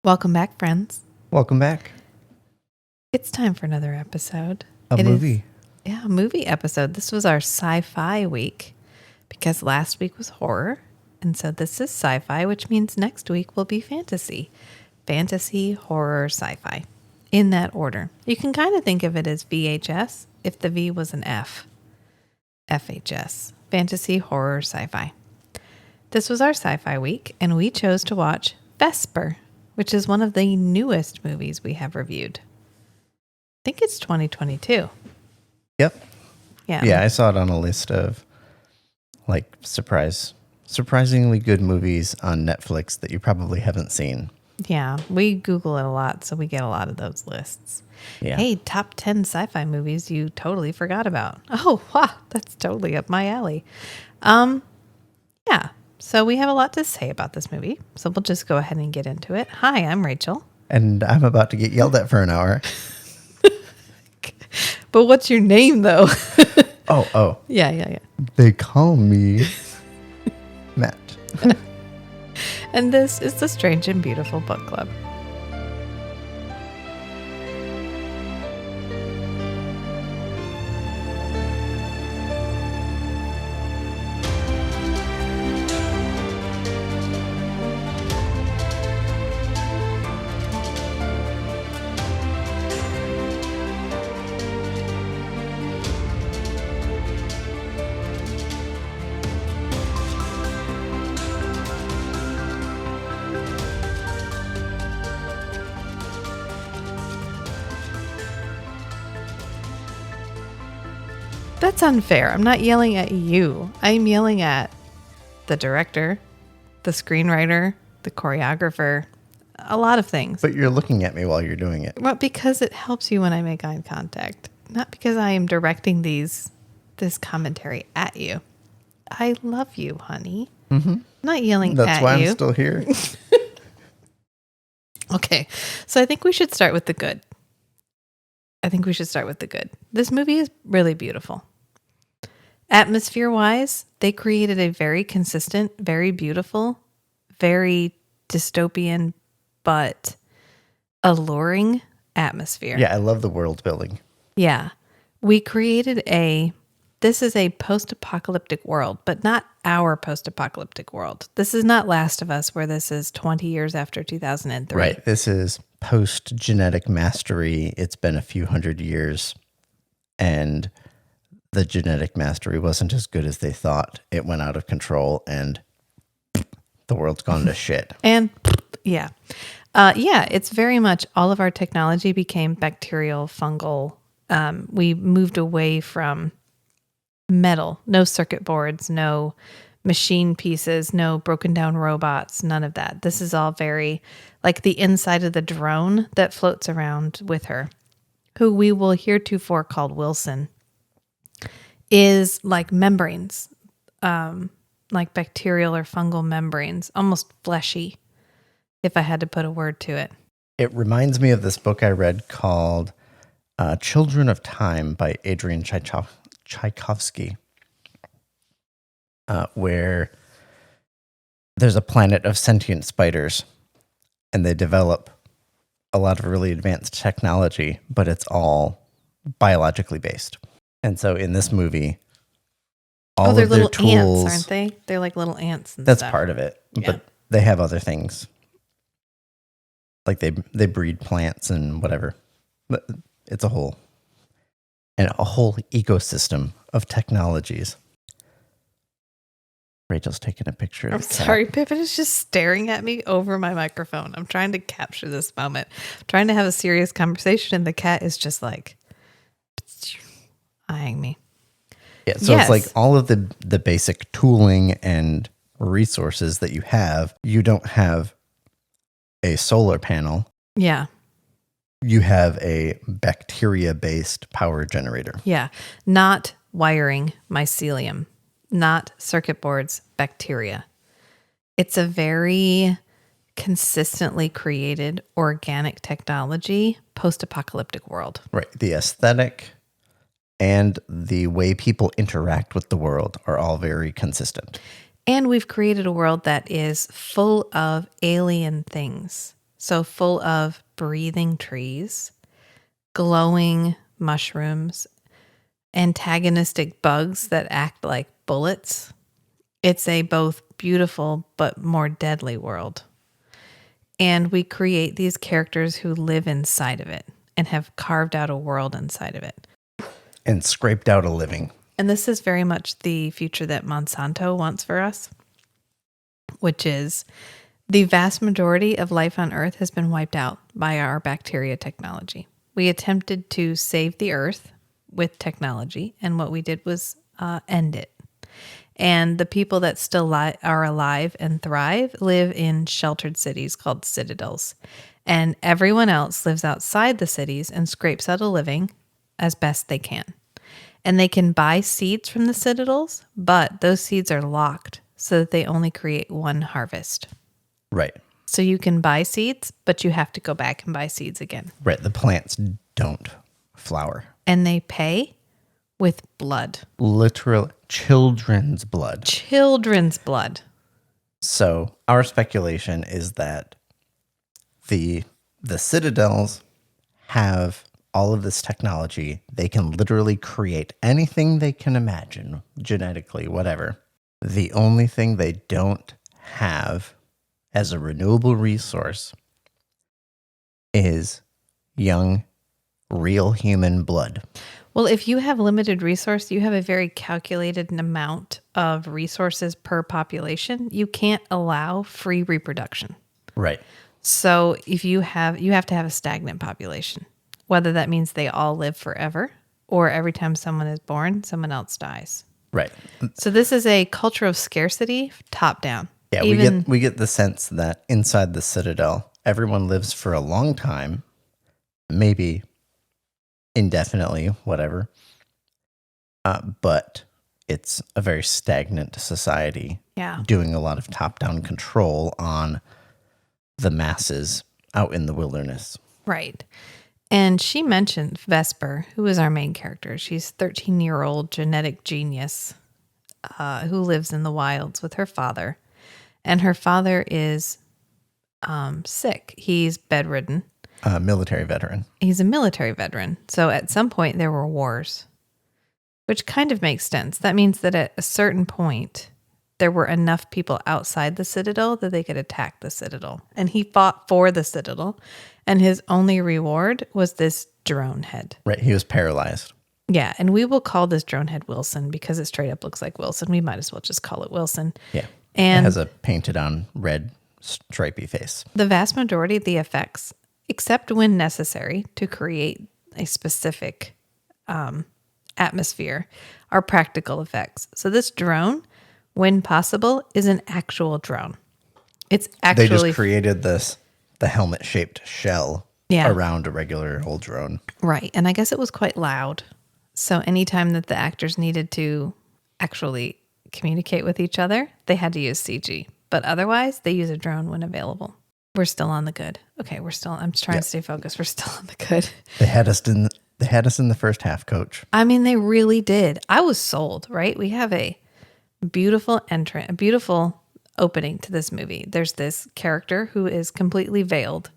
Welcome back, friends. Welcome back. It's time for another episode. A movie. A movie episode. This was our sci-fi week because last week was horror. And so this is sci-fi, which means next week will be fantasy. Fantasy, horror, sci-fi. In that order. You can kind of think of it as VHS if the V was an F. FHS. Fantasy, horror, sci-fi. This was our sci-fi week, and we chose to watch Vesper, which is one of the newest movies we have reviewed. I think it's 2022. Yep. Yeah. Yeah, I saw it on a list of surprisingly good movies on Netflix that you probably haven't seen. Yeah, we Google it a lot, so we get a lot of those lists. Yeah. Hey, top 10 sci-fi movies you totally forgot about. Oh, wow, that's totally up my alley. Yeah, so we have a lot to say about this movie, so we'll just go ahead and get into it. Hi, I'm Rachel. And I'm about to get yelled at for an hour. But what's your name, though? Oh. Yeah. They call me Matt. And this is the Strange and Beautiful Book Club. That's unfair. I'm not yelling at you. I'm yelling at the director, the screenwriter, the choreographer, a lot of things. But you're looking at me while you're doing it. Well, because it helps you when I make eye contact, not because I am directing this commentary at you. I love you, honey. Mm-hmm. I'm not yelling at you. That's why I'm still here. Okay, so I think we should start with the good. This movie is really beautiful. Atmosphere-wise, they created a very consistent, very beautiful, very dystopian, but alluring atmosphere. Yeah, I love the world building. Yeah. We created this is a post-apocalyptic world, but not our post-apocalyptic world. This is not Last of Us, where this is 20 years after 2003. Right. This is post-genetic mastery. It's been a few hundred years, and the genetic mastery wasn't as good as they thought. It went out of control, and the world's gone to shit. And yeah. It's very much all of our technology became bacterial, fungal. We moved away from metal, no circuit boards, no machine pieces, no broken down robots, none of that. This is all very like the inside of the drone that floats around with her, who we will heretofore called Wilson, is like membranes, like bacterial or fungal membranes, almost fleshy, if I had to put a word to it. It reminds me of this book I read called Children of Time by Adrian Tchaikovsky, where there's a planet of sentient spiders, and they develop a lot of really advanced technology, but it's all biologically based. And so in this movie, all they're of their little tools, ants, aren't they? They're like little ants and that's stuff. part of it, Yeah. but they have other things. Like they breed plants and whatever. But it's a whole ecosystem of technologies. Rachel's taking a picture of I'm the cat. sorry, Pippin is just staring at me over my microphone. I'm trying to capture this moment. I'm trying to have a serious conversation, and the cat is just like eyeing me. Yeah, so It's like all of the basic tooling and resources that you have. You don't have a solar panel. Yeah. You have a bacteria-based power generator. Yeah. Not wiring, mycelium. Not circuit boards, bacteria. It's a very consistently created organic technology post-apocalyptic world. Right. The aesthetic and the way people interact with the world are all very consistent. And we've created a world that is full of alien things. So full of breathing trees, glowing mushrooms, antagonistic bugs that act like bullets. It's a both beautiful but more deadly world. And we create these characters who live inside of it and have carved out a world inside of it. And scraped out a living. And this is very much the future that Monsanto wants for us, which is the vast majority of life on Earth has been wiped out by our bacteria technology. We attempted to save the Earth with technology, and what we did was end it. And the people that still are alive and thrive live in sheltered cities called citadels. And everyone else lives outside the cities and scrapes out a living as best they can. And they can buy seeds from the citadels, but those seeds are locked so that they only create one harvest. Right. So you can buy seeds, but you have to go back and buy seeds again. Right. The plants don't flower. And they pay with blood. Literal children's blood. Children's blood. So our speculation is that the citadels have all of this technology. They can literally create anything they can imagine, genetically, whatever. The only thing they don't have as a renewable resource is young, real human blood. Well, if you have limited resource, you have a very calculated amount of resources per population. You can't allow free reproduction. Right. So if you have to have a stagnant population, whether that means they all live forever or every time someone is born, someone else dies. Right. So this is a culture of scarcity, top down. Yeah, we get the sense that inside the citadel, everyone lives for a long time, maybe indefinitely, whatever. But it's a very stagnant society. Yeah. Doing a lot of top-down control on the masses out in the wilderness. Right. And she mentioned Vesper, who is our main character. She's a 13-year-old genetic genius who lives in the wilds with her father. And her father is sick. He's bedridden. Military veteran. He's a military veteran. So at some point there were wars, which kind of makes sense. That means that at a certain point, there were enough people outside the citadel that they could attack the citadel. And he fought for the citadel. And his only reward was this drone head. Right. He was paralyzed. Yeah. And we will call this drone head Wilson because it straight up looks like Wilson. We might as well just call it Wilson. Yeah. And it has a painted on red stripy face. The vast majority of the effects, except when necessary to create a specific atmosphere, are practical effects. So this drone, when possible, is an actual drone. It's actually... They just created the helmet-shaped shell around a regular old drone. Right. And I guess it was quite loud. So anytime that the actors needed to actually communicate with each other, they had to use CG. But otherwise, they use a drone when available. We're still on the good. Okay, I'm just trying to stay focused. We're still on the good. They had us in the first half, Coach. I mean, they really did. I was sold, right? We have a beautiful entrance, a beautiful opening to this movie. There's this character who is completely veiled,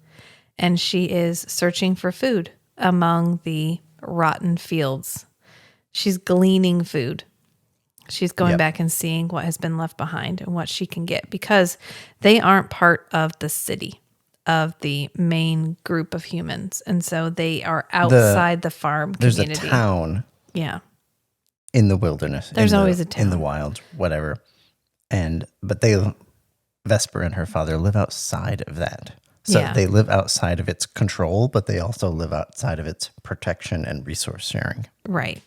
and she is searching for food among the rotten fields. She's gleaning food. She's going back and seeing what has been left behind and what she can get, because they aren't part of the city, of the main group of humans. And so they are outside the farm community. There's a town. Yeah. In the wilderness. There's always a town. In the wild, whatever. But Vesper and her father live outside of that. So they live outside of its control, but they also live outside of its protection and resource sharing. Right.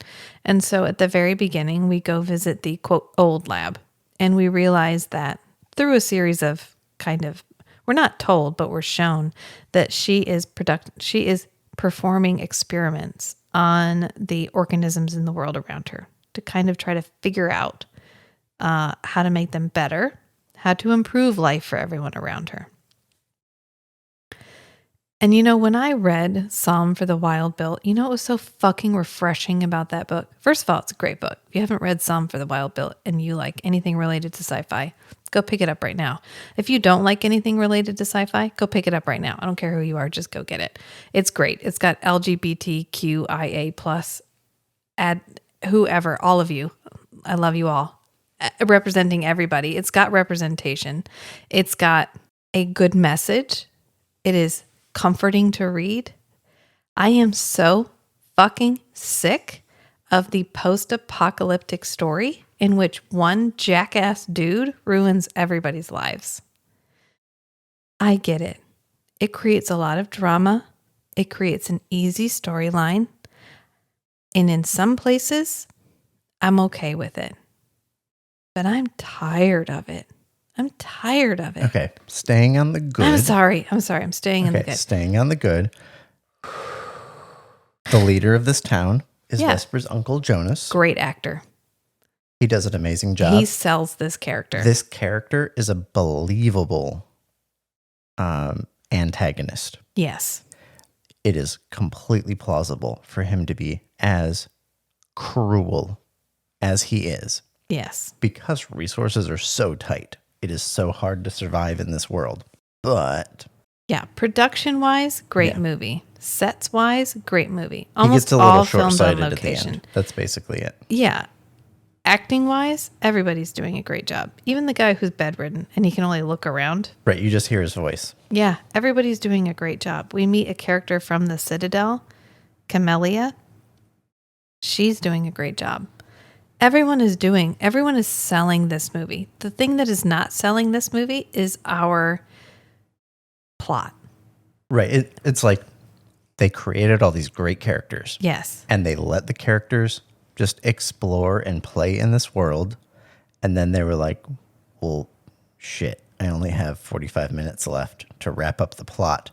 And so at the very beginning, we go visit the, quote, old lab. And we realize that through a series of we're not told, but we're shown that she is performing experiments on the organisms in the world around her to kind of try to figure out how to make them better, how to improve life for everyone around her. And you know, when I read Psalm for the Wild Bill, you know what was so fucking refreshing about that book? First of all, it's a great book. If you haven't read Psalm for the Wild Bill and you like anything related to sci-fi, go pick it up right now. If you don't like anything related to sci-fi, go pick it up right now. I don't care who you are, just go get it. It's great. It's got LGBTQIA plus, add whoever, all of you. I love you all. Representing everybody. It's got representation. It's got a good message. It is comforting to read. I am so fucking sick of the post-apocalyptic story in which one jackass dude ruins everybody's lives. I get it. It creates a lot of drama. It creates an easy storyline. And in some places, I'm okay with it. But I'm tired of it. I'm tired of it. Okay, staying on the good. I'm sorry. I'm staying in the good. Staying on the good. The leader of this town is Vesper's uncle Jonas. Great actor. He does an amazing job. He sells this character. This character is a believable antagonist. Yes. It is completely plausible for him to be as cruel as he is. Yes. Because resources are so tight. It is so hard to survive in this world. But yeah, production-wise, great movie. Sets-wise, great movie. He Almost gets a little all filmed on short-sighted at the location. end. That's basically it. Yeah. Acting-wise, everybody's doing a great job. Even the guy who's bedridden and he can only look around. Right, you just hear his voice. Yeah, everybody's doing a great job. We meet a character from the Citadel, Camellia. She's doing a great job. Everyone is selling this movie. The thing that is not selling this movie is our plot. Right. It's like they created all these great characters. Yes. And they let the characters just explore and play in this world. And then they were like, well, shit, I only have 45 minutes left to wrap up the plot.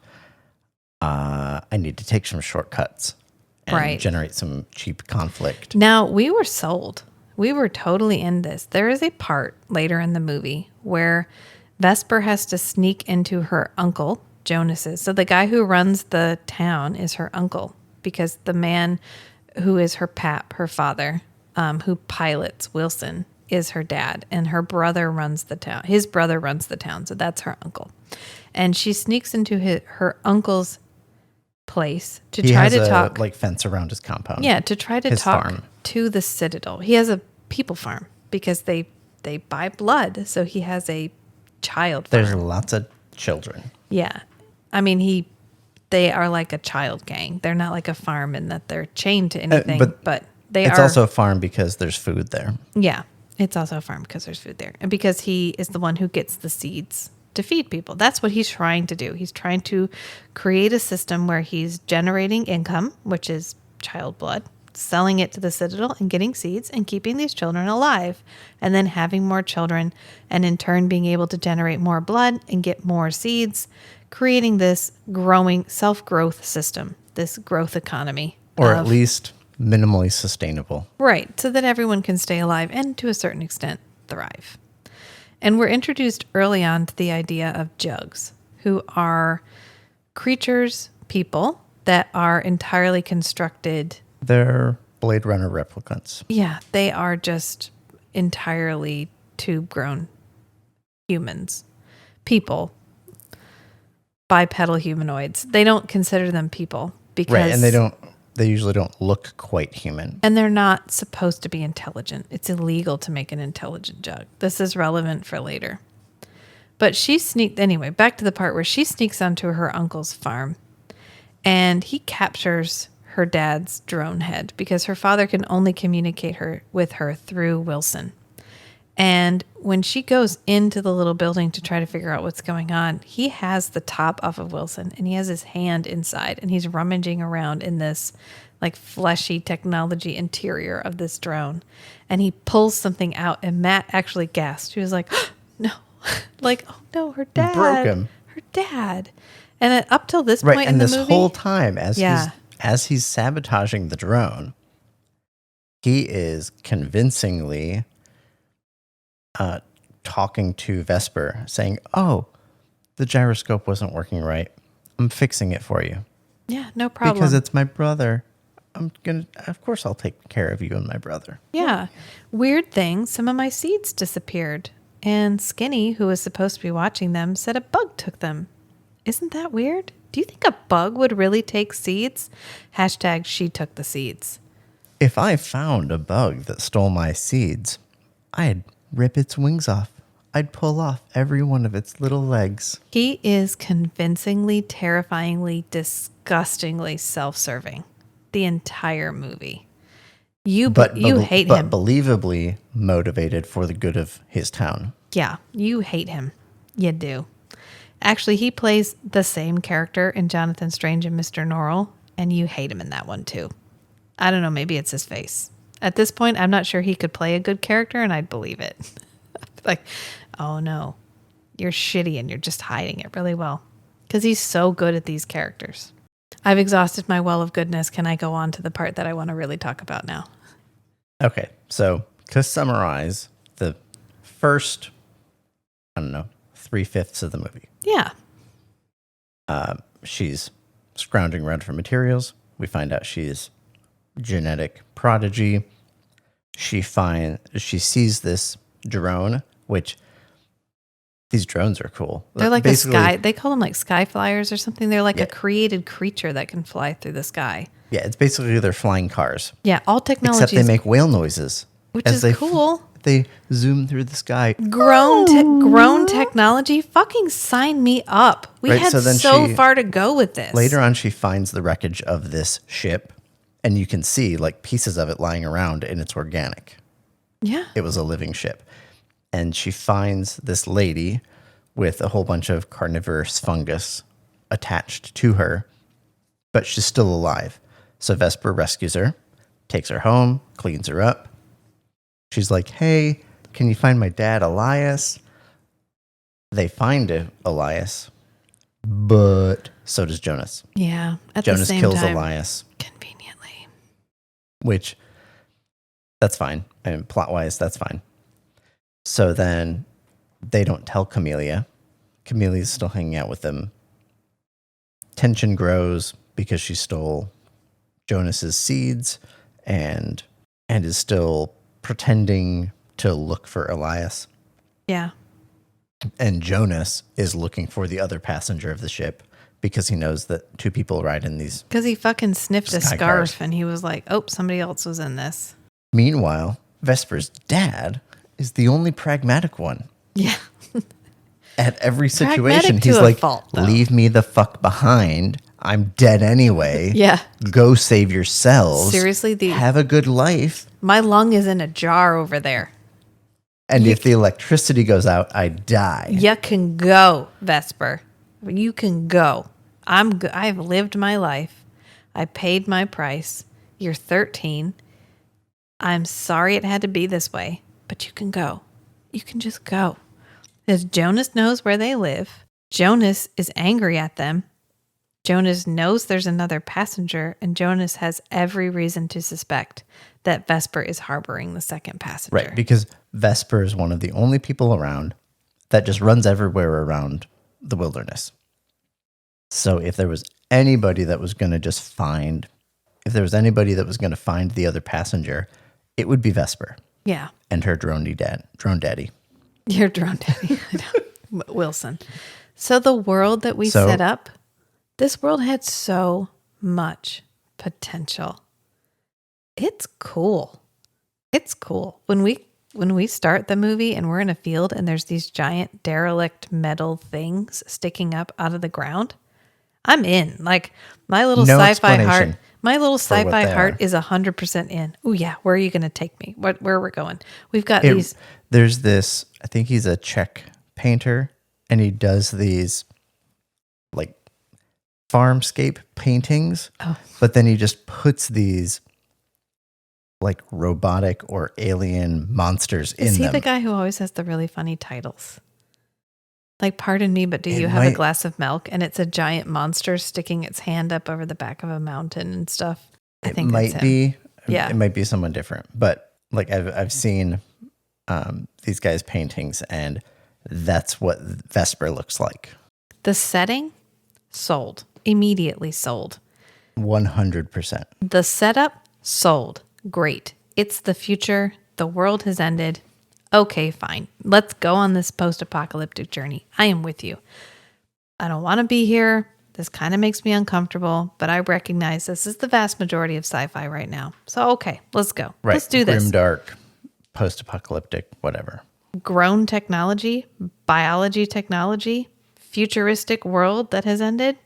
I need to take some shortcuts and generate some cheap conflict. Now, we were sold. We were totally in this. There is a part later in the movie where Vesper has to sneak into her uncle, Jonas's. So the guy who runs the town is her uncle because the man who is her pap, her father, who pilots Wilson, is her dad. And her brother runs the town. His brother runs the town. So that's her uncle. And she sneaks into her uncle's place to try to talk. Like fence around his compound. Yeah, to try to talk to the Citadel. He has a people farm because they buy blood, so he has a child farm. There's lots of children. Yeah. I mean, they are like a child gang. They're not like a farm in that they're chained to anything, but they it's are. also a farm because there's food there. Yeah, it's also a farm because there's food there. And because he is the one who gets the seeds to feed people. That's what he's trying to do. He's trying to create a system where he's generating income, which is child blood, selling it to the Citadel and getting seeds and keeping these children alive, and then having more children and in turn being able to generate more blood and get more seeds, creating this growing self-growth system, this growth economy. Or at least minimally sustainable. Right, so that everyone can stay alive and to a certain extent thrive. And we're introduced early on to the idea of jugs, who are creatures, people that are entirely constructed. They're Blade Runner replicants. Yeah, they are just entirely tube-grown humans, people, bipedal humanoids. They don't consider them people because right, and they usually don't look quite human. And they're not supposed to be intelligent. It's illegal to make an intelligent jug. This is relevant for later. But anyway, back to the part where she sneaks onto her uncle's farm and he captures her dad's drone head because her father can only communicate with her through Wilson. And when she goes into the little building to try to figure out what's going on, he has the top off of Wilson and he has his hand inside and he's rummaging around in this like fleshy technology interior of this drone. And he pulls something out and Matt actually gasped. He was like, oh, no, like, oh no, her dad. Broke him. Her dad. And up till this point in the movie. And this whole time as he's sabotaging the drone, he is convincingly talking to Vesper, saying, oh, the gyroscope wasn't working right. I'm fixing it for you. Yeah, no problem. Because it's my brother. Of course I'll take care of you and my brother. Yeah. Weird thing, some of my seeds disappeared. And Skinny, who was supposed to be watching them, said a bug took them. Isn't that weird? Do you think a bug would really take seeds? Hashtag she took the seeds. If I found a bug that stole my seeds, I'd rip its wings off. I'd pull off every one of its little legs. He is convincingly, terrifyingly, disgustingly self-serving. The entire movie. You hate him. But believably motivated for the good of his town. Yeah, you hate him. You do. Actually, he plays the same character in Jonathan Strange and Mr. Norrell, and you hate him in that one too. I don't know, maybe it's his face. At this point, I'm not sure he could play a good character, and I'd believe it. Like, oh no, you're shitty and you're just hiding it really well. Because he's so good at these characters. I've exhausted my well of goodness. Can I go on to the part that I want to really talk about now? Okay, so to summarize the first, 3/5 of the movie. Yeah. She's scrounging around for materials. We find out she's genetic prodigy. She sees this drone, which these drones are cool. They're like they call them like sky flyers or something. They're like a created creature that can fly through the sky. Yeah, it's basically their flying cars. Yeah, all technology. Except they make whale noises. Which is cool. They zoom through the sky. Grown technology? Fucking sign me up. We had so far to go with this. Later on, she finds the wreckage of this ship, and you can see like pieces of it lying around, and it's organic. Yeah. It was a living ship. And she finds this lady with a whole bunch of carnivorous fungus attached to her, but she's still alive. So Vesper rescues her, takes her home, cleans her up. She's like, hey, can you find my dad, Elias? They find Elias, but so does Jonas. Yeah. Jonas kills Elias. Conveniently. Which, that's fine. I mean, plot-wise, that's fine. So then they don't tell Camellia. Camelia's still hanging out with them. Tension grows because she stole Jonas's seeds and is still pretending to look for Elias. Yeah. And Jonas is looking for the other passenger of the ship because he knows that two people ride in these. Because he fucking sniffed a scarf cars. And he was like, oh, somebody else was in this. Meanwhile, Vesper's dad is the only pragmatic one. Yeah. At every situation, he's like, leave me the fuck behind. I'm dead anyway. Yeah. Go save yourselves. Seriously, have a good life. My lung is in a jar over there. And if the electricity goes out, I die. You can go, Vesper. You can go. I've lived my life. I paid my price. You're 13. I'm sorry it had to be this way, but you can go. You can just go. Because Jonas knows where they live. Jonas is angry at them. Jonas knows there's another passenger, and Jonas has every reason to suspect that Vesper is harboring the second passenger. Right, because Vesper is one of the only people around that just runs everywhere around the wilderness. So if there was anybody that was going to find the other passenger, it would be Vesper. Yeah. And her drone daddy. Your drone daddy. Wilson. So the world that we set up, this world had so much potential. It's cool. It's cool. When we start the movie and we're in a field and there's these giant derelict metal things sticking up out of the ground, I'm in. Like my little sci-fi heart. My little sci-fi heart is 100% in. Oh yeah, where are you going to take me? Where are we going? We've got these. There's this. I think he's a Czech painter, and he does these like farmscape paintings. Oh. But then he just puts these like robotic or alien monsters in them. Is he the guy who always has the really funny titles? Like, pardon me, but do you have a glass of milk? And it's a giant monster sticking its hand up over the back of a mountain and stuff. I think might be. Yeah. It might be someone different. But like I've seen these guys' paintings, and that's what Vesper looks like. The setting, sold. Immediately sold. 100%. The setup, sold. Great. It's the future. The world has ended. Okay, fine. Let's go on this post-apocalyptic journey. I am with you. I don't want to be here. This kind of makes me uncomfortable, but I recognize this is the vast majority of sci-fi right now. So, okay, let's go. Right. Let's do this. Grimdark, post-apocalyptic, whatever. Grown technology, biology technology, futuristic world that has ended.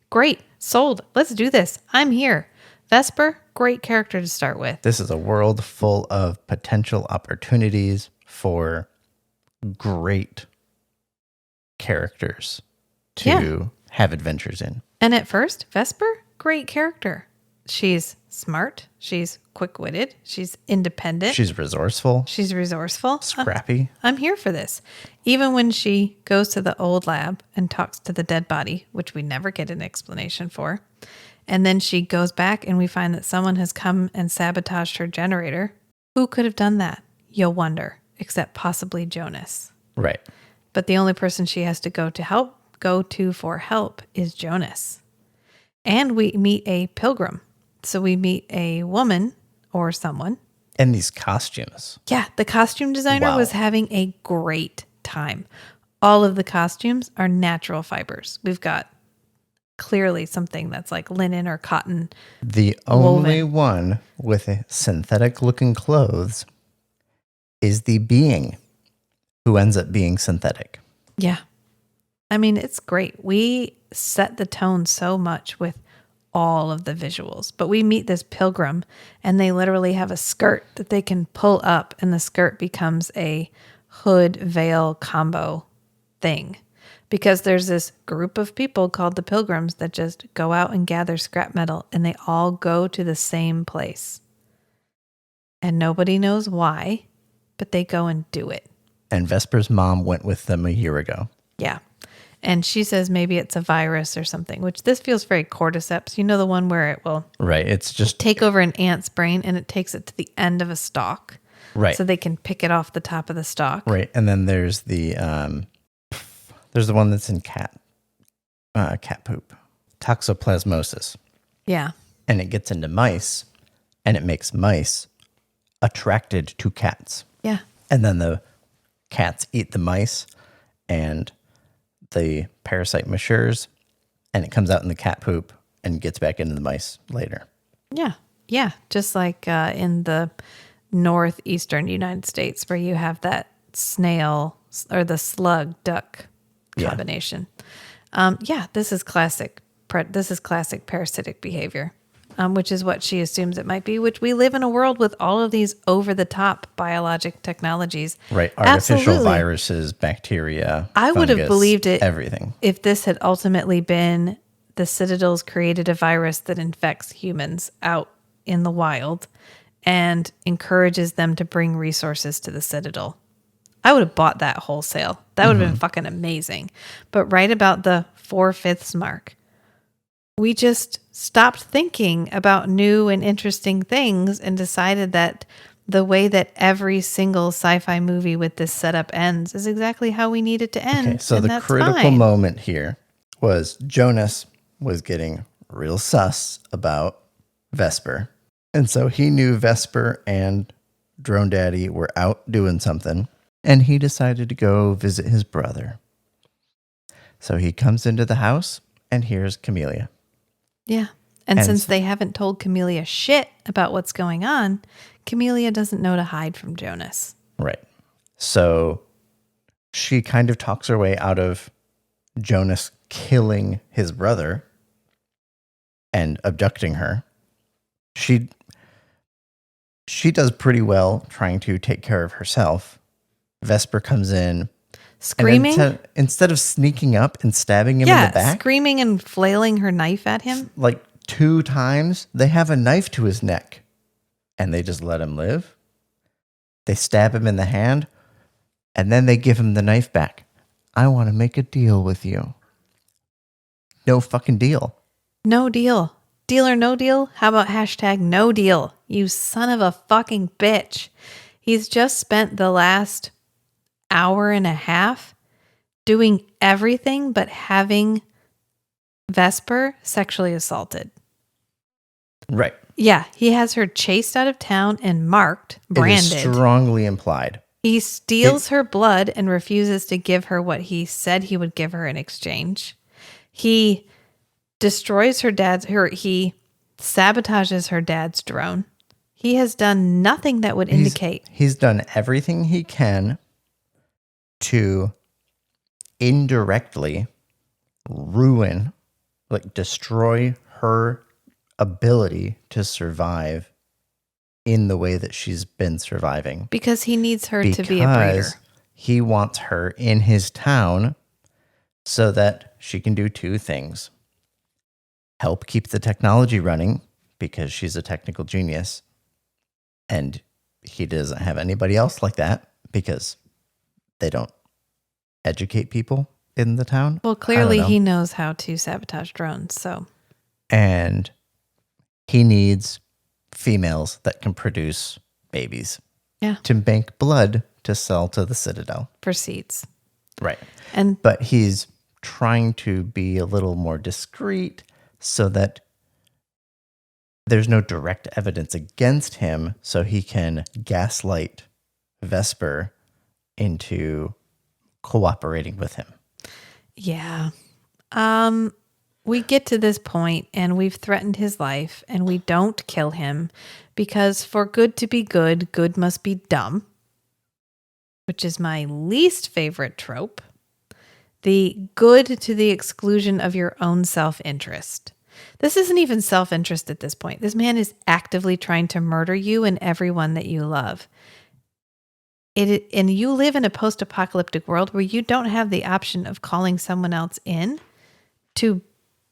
Great. Sold. Let's do this. I'm here. Vesper, great character to start with. This is a world full of potential opportunities for great characters to have adventures in. And at first, Vesper, great character. She's smart. She's quick-witted. She's independent. She's resourceful. She's resourceful. Scrappy. I'm here for this. Even when she goes to the old lab and talks to the dead body, which we never get an explanation for. And then she goes back and we find that someone has come and sabotaged her generator. Who could have done that? You'll wonder, except possibly Jonas. Right. But the only person she has to go to for help is Jonas. And we meet a pilgrim. So we meet a woman or someone. And these costumes. Yeah, the costume designer was having a great time. All of the costumes are natural fibers. We've got clearly something that's like linen or cotton. The only one with a synthetic looking clothes is the being who ends up being synthetic. Yeah. I mean, it's great. We set the tone so much with all of the visuals, but we meet this pilgrim and they literally have a skirt that they can pull up and the skirt becomes a hood veil combo thing because there's this group of people called the Pilgrims that just go out and gather scrap metal and they all go to the same place and nobody knows why, but they go and do it. And Vesper's mom went with them a year ago. Yeah. And she says maybe it's a virus or something, which this feels very cordyceps. You know, the one where it will it's just take over an ant's brain and it takes it to the end of a stalk. Right. So they can pick it off the top of the stalk. Right. And then there's the one that's in cat poop, toxoplasmosis. Yeah. And it gets into mice and it makes mice attracted to cats. Yeah. And then the cats eat the mice and the parasite matures and it comes out in the cat poop and gets back into the mice later. Yeah. Yeah. Just like in the northeastern United States where you have that snail or the slug duck combination. This is classic. This is classic parasitic behavior, which is what she assumes it might be, which we live in a world with all of these over-the-top biologic technologies. Right. Artificial viruses, bacteria, I would have fungus, believed it everything. If this had ultimately been the Citadels created a virus that infects humans out in the wild and encourages them to bring resources to the Citadel. I would have bought that wholesale. That would have been fucking amazing. But right about the 4/5 mark, we just stopped thinking about new and interesting things and decided that the way that every single sci-fi movie with this setup ends is exactly how we need it to end. Okay, so and the that's critical fine. moment here was Jonas was getting real sus about Vesper. And so he knew Vesper and Drone Daddy were out doing something. And he decided to go visit his brother. So he comes into the house and here's Camellia. Yeah. And since they haven't told Camellia shit about what's going on, Camellia doesn't know to hide from Jonas. Right. So she kind of talks her way out of Jonas killing his brother and abducting her. She does pretty well trying to take care of herself. Vesper comes in. Screaming? And instead of sneaking up and stabbing him in the back. Screaming and flailing her knife at him. Like 2 times, they have a knife to his neck. And they just let him live. They stab him in the hand. And then they give him the knife back. I want to make a deal with you. No fucking deal. No deal. Deal or no deal? How about hashtag no deal? You son of a fucking bitch. He's just spent the last hour and a half doing everything but having Vesper sexually assaulted. Right. Yeah, he has her chased out of town and marked, It branded. is strongly implied. He steals her blood and refuses to give her what he said he would give her in exchange. He destroys he sabotages her dad's drone. He has done nothing that would indicate. He's done everything he can to indirectly ruin, like destroy her ability to survive in the way that she's been surviving. Because he needs her to be a breeder. Because he wants her in his town so that she can do two things. Help keep the technology running because she's a technical genius. And he doesn't have anybody else like that because they don't educate people in the town. Well, clearly he knows how to sabotage drones, so. And he needs females that can produce babies. Yeah. To bank blood to sell to the Citadel. For seeds. Right. And but he's trying to be a little more discreet so that there's no direct evidence against him, so he can gaslight Vesper into cooperating with him. yeah. We get to this point and we've threatened his life and we don't kill him because for good to be good, good must be dumb, which is my least favorite trope. The good to the exclusion of your own self-interest. This isn't even self-interest at this point. This man is actively trying to murder you and everyone that you love. And you live in a post-apocalyptic world where you don't have the option of calling someone else in to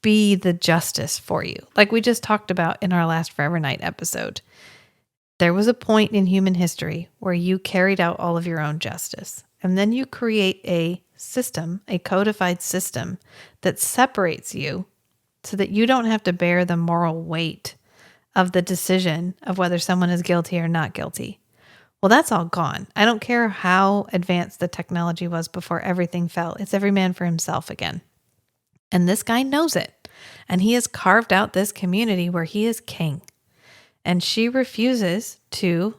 be the justice for you. Like we just talked about in our last Forever Night episode. There was a point in human history where you carried out all of your own justice. And then you create a system, a codified system that separates you so that you don't have to bear the moral weight of the decision of whether someone is guilty or not guilty. Well, that's all gone. I don't care how advanced the technology was before everything fell. It's every man for himself again. And this guy knows it. And he has carved out this community where he is king. And she refuses to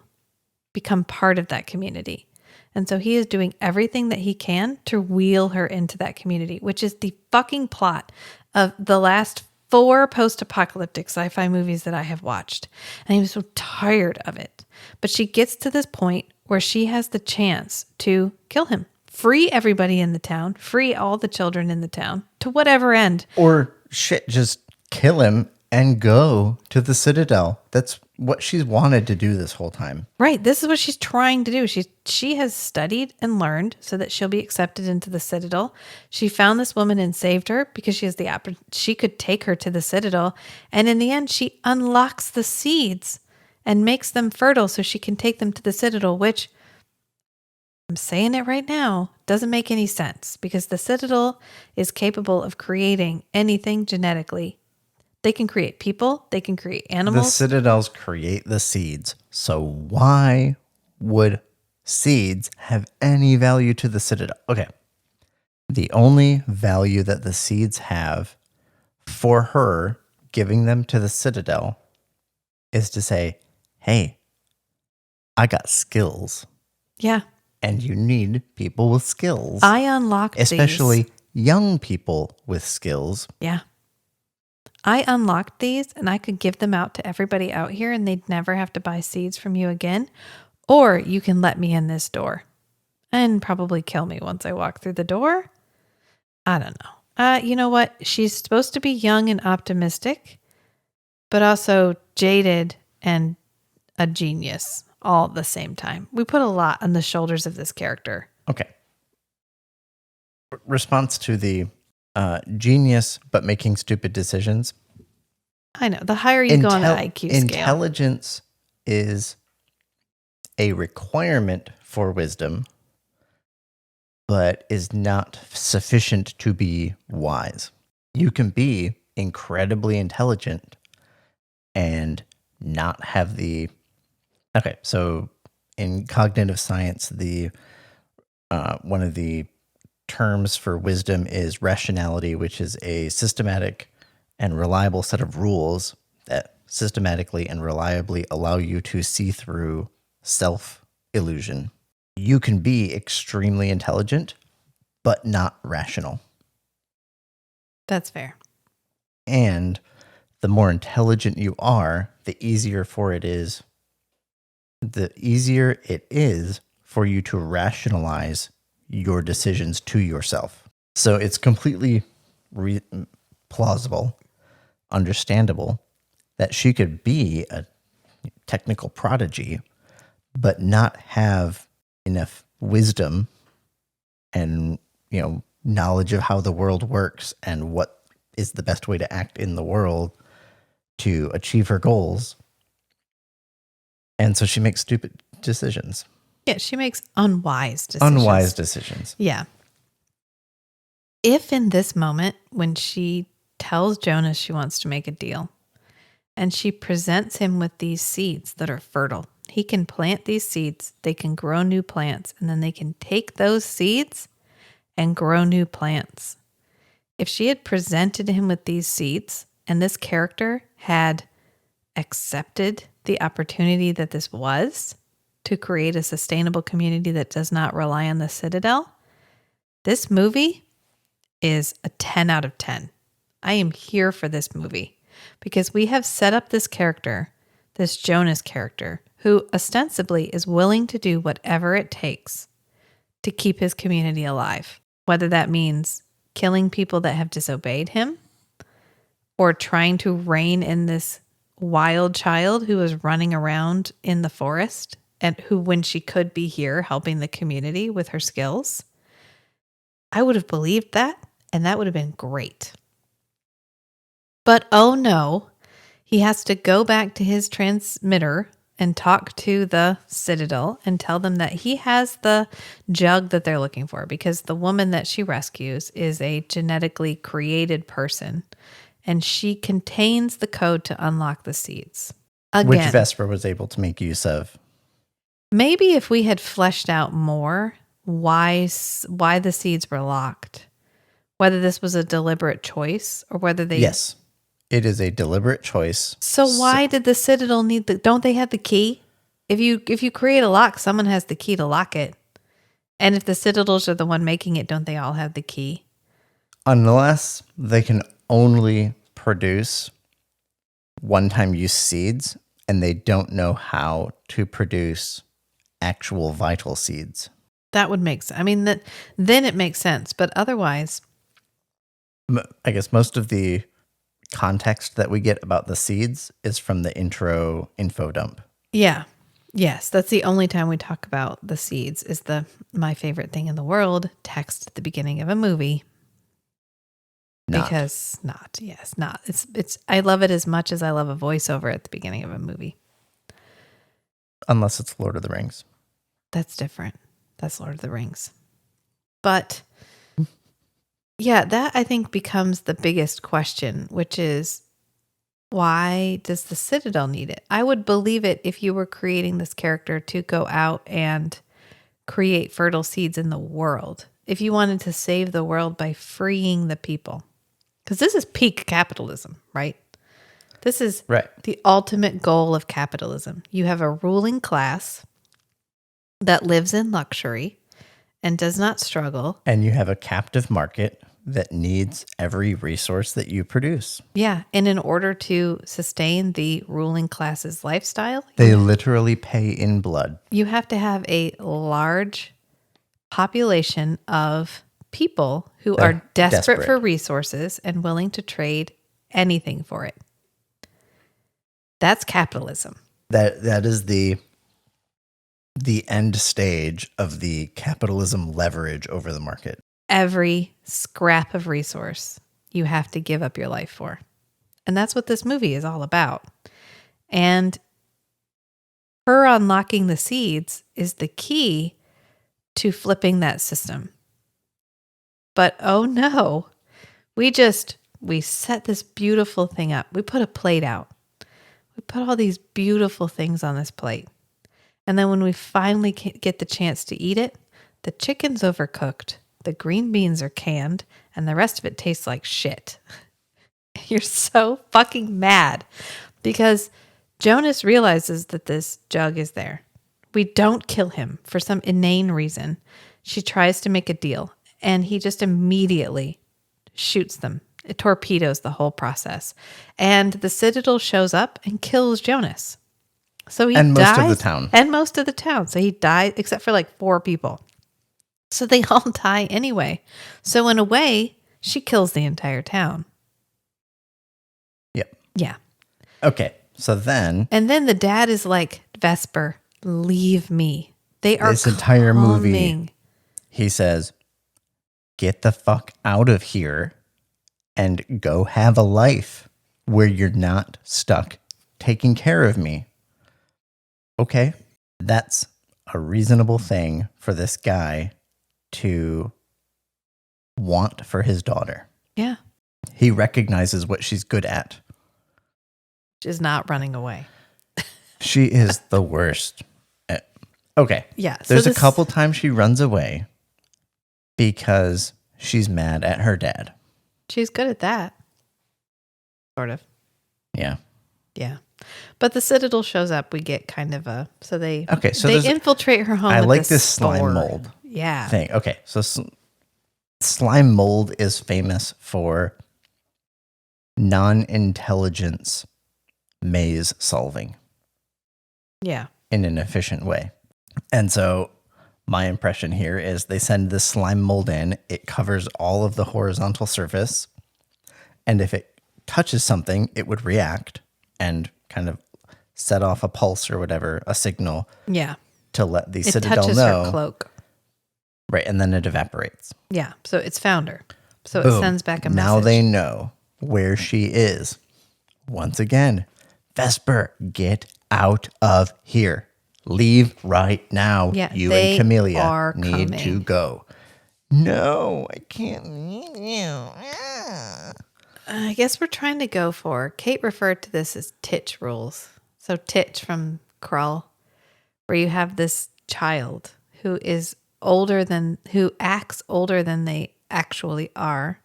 become part of that community. And so he is doing everything that he can to wheel her into that community, which is the fucking plot of the last 4 post-apocalyptic sci-fi movies that I have watched. And I'm so tired of it. But she gets to this point where she has the chance to kill him. Free everybody in the town. Free all the children in the town. To whatever end. Or shit, just kill him and go to the Citadel. That's what she's wanted to do this whole time. Right. This is what she's trying to do. She has studied and learned so that she'll be accepted into the Citadel. She found this woman and saved her because she has she could take her to the Citadel. And in the end, she unlocks the seeds and makes them fertile so she can take them to the Citadel, which I'm saying it right now, doesn't make any sense because the Citadel is capable of creating anything genetically. They can create people. They can create animals. The Citadels create the seeds. So why would seeds have any value to the Citadel? Okay. The only value that the seeds have for her giving them to the Citadel is to say, hey, I got skills. Yeah. And you need people with skills. I unlocked especially young people with skills. Yeah. I unlocked these and I could give them out to everybody out here and they'd never have to buy seeds from you again. Or you can let me in this door and probably kill me once I walk through the door. I don't know. You know what? She's supposed to be young and optimistic, but also jaded and a genius all at the same time. We put a lot on the shoulders of this character. Okay. Response to the genius but making stupid decisions. I know. The higher you go on the IQ scale. Intelligence is a requirement for wisdom, but is not sufficient to be wise. You can be incredibly intelligent and not have the... Okay, so in cognitive science, the one of the terms for wisdom is rationality, which is a systematic and reliable set of rules that systematically and reliably allow you to see through self-illusion. You can be extremely intelligent, but not rational. That's fair. And the more intelligent you are, the easier it is for you to rationalize your decisions to yourself. So it's completely plausible, understandable that she could be a technical prodigy, but not have enough wisdom and, knowledge of how the world works and what is the best way to act in the world to achieve her goals. And so she makes stupid decisions. Yeah, she makes unwise decisions. Yeah. If in this moment, when she tells Jonas she wants to make a deal, and she presents him with these seeds that are fertile, he can plant these seeds, they can grow new plants, and then they can take those seeds and grow new plants. If she had presented him with these seeds and this character had accepted the opportunity that this was to create a sustainable community that does not rely on the Citadel, this movie is a 10 out of 10. I am here for this movie because we have set up this character, this Jonas character, who ostensibly is willing to do whatever it takes to keep his community alive, whether that means killing people that have disobeyed him or trying to rein in this wild child who is running around in the forest and who, when she could be here helping the community with her skills. I would have believed that, and that would have been great. But oh no, he has to go back to his transmitter and talk to the Citadel and tell them that he has the jug that they're looking for, because the woman that she rescues is a genetically created person, and she contains the code to unlock the seeds. Again, which Vesper was able to make use of. Maybe if we had fleshed out more why the seeds were locked, whether this was a deliberate choice or whether they... Yes, it is a deliberate choice. So why did the Citadel need don't they have the key? If you create a lock, someone has the key to lock it. And if the Citadels are the one making it, don't they all have the key? Unless they can only produce one-time use seeds and they don't know how to produce actual vital seeds. That would make sense. I mean, then it makes sense. But otherwise... I guess most of the context that we get about the seeds is from the intro info dump. Yeah. Yes, that's the only time we talk about the seeds is the my favorite thing in the world text at the beginning of a movie. Because not. It's I love it as much as I love a voiceover at the beginning of a movie. Unless it's Lord of the Rings. That's different. That's Lord of the Rings. But yeah, that I think becomes the biggest question, which is why does the Citadel need it? I would believe it if you were creating this character to go out and create fertile seeds in the world. If you wanted to save the world by freeing the people. Because this is peak capitalism, right? This is the ultimate goal of capitalism. You have a ruling class that lives in luxury and does not struggle. And you have a captive market that needs every resource that you produce. Yeah. And in order to sustain the ruling class's lifestyle, they literally pay in blood. You have to have a large population of people who are desperate for resources and willing to trade anything for it. That's capitalism. That is the end stage of the capitalism leverage over the market. Every scrap of resource you have to give up your life for. And that's what this movie is all about. And her unlocking the seeds is the key to flipping that system. But oh no, we set this beautiful thing up. We put a plate out. We put all these beautiful things on this plate. And then when we finally get the chance to eat it, the chicken's overcooked. the green beans are canned, and the rest of it tastes like shit. You're so fucking mad because Jonas realizes that this jug is there. We don't kill him for some inane reason. She tries to make a deal, and he just immediately shoots them. It torpedoes the whole process. And the Citadel shows up and kills Jonas. So he and dies. most of the town. And most of the town. So he dies, except for like 4 people. So they all die anyway. So in a way, she kills the entire town. Yep. Yeah. Okay. So then. And then the dad is like, Vesper, leave me. They are This entire coming. movie, he says, get the fuck out of here and go have a life where you're not stuck taking care of me. Okay. That's a reasonable thing for this guy to want for his daughter. Yeah. He recognizes what she's good at. She's not running away. She is the worst. Okay. Yeah. There's a couple times she runs away because she's mad at her dad. She's good at that. Sort of. Yeah. Yeah. But the Citadel shows up. We get kind of a... So they there's- infiltrate her home. I with like this slime spore. mold Yeah. thing. Okay. So slime mold is famous for non-intelligence maze solving Yeah. in an efficient way. And so my impression here is they send this slime mold in. It covers all of the horizontal surface. And if it touches something, it would react and kind of set off a pulse or whatever, a signal Yeah. to let the It Citadel touches know. her cloak. Right. And then it evaporates. Yeah. So it's found her. So Boom. it sends back a message. Now they know where she is. Once again, Vesper, get out of here. Leave right now. Yeah, you they and Camellia are need coming. to go. No, I can't leave you. I guess we're trying to go for... Kate referred to this as Titch rules. So Titch from Krull, where you have this child who acts older than they actually are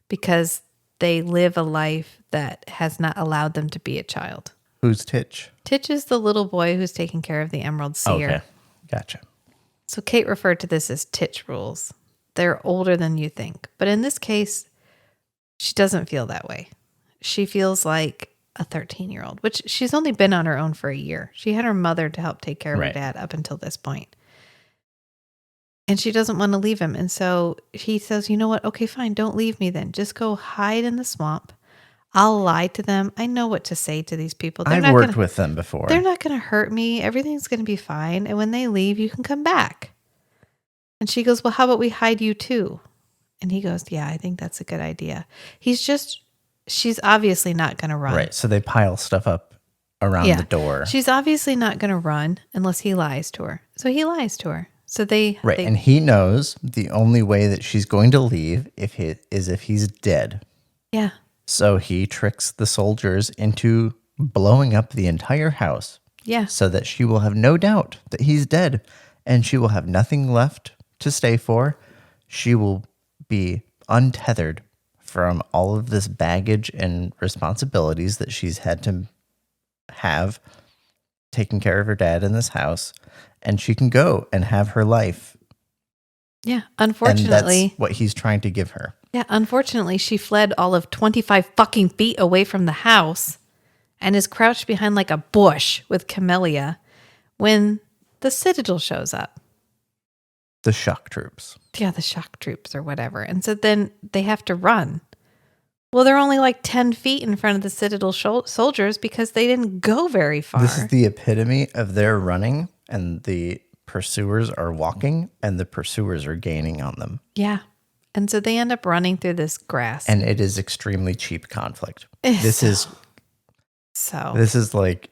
because they live a life that has not allowed them to be a child. Who's Titch? Titch is the little boy who's taking care of the Emerald Seer. Okay, gotcha. So Kate referred to this as Titch rules. They're older than you think. But in this case, she doesn't feel that way. She feels like a 13-year-old, which she's only been on her own for a year. She had her mother to help take care of her Right. dad up until this point. And she doesn't want to leave him. And so he says, you know what? Okay, fine. Don't leave me then. Just go hide in the swamp. I'll lie to them. I know what to say to these people. I've worked with them before. They're not going to hurt me. Everything's going to be fine. And when they leave, you can come back. And she goes, well, how about we hide you too? And he goes, yeah, I think that's a good idea. She's obviously not going to run. Right, so they pile stuff up around the door. She's obviously not going to run unless he lies to her. So he lies to her. So they... Right, and he knows the only way that she's going to leave is if he's dead. Yeah. So he tricks the soldiers into blowing up the entire house. Yeah. So that she will have no doubt that he's dead and she will have nothing left to stay for. She will be untethered from all of this baggage and responsibilities that she's had to have taking care of her dad in this house. And she can go and have her life. Yeah. Unfortunately. And that's what he's trying to give her. Yeah. Unfortunately, she fled all of 25 fucking feet away from the house and is crouched behind like a bush with Camellia when the Citadel shows up. The shock troops. Yeah, the shock troops or whatever. And so then they have to run. Well, they're only like 10 feet in front of the Citadel soldiers because they didn't go very far. This is the epitome of their running, and the pursuers are walking, and the pursuers are gaining on them. Yeah. And so they end up running through this grass. And it is extremely cheap conflict. This is like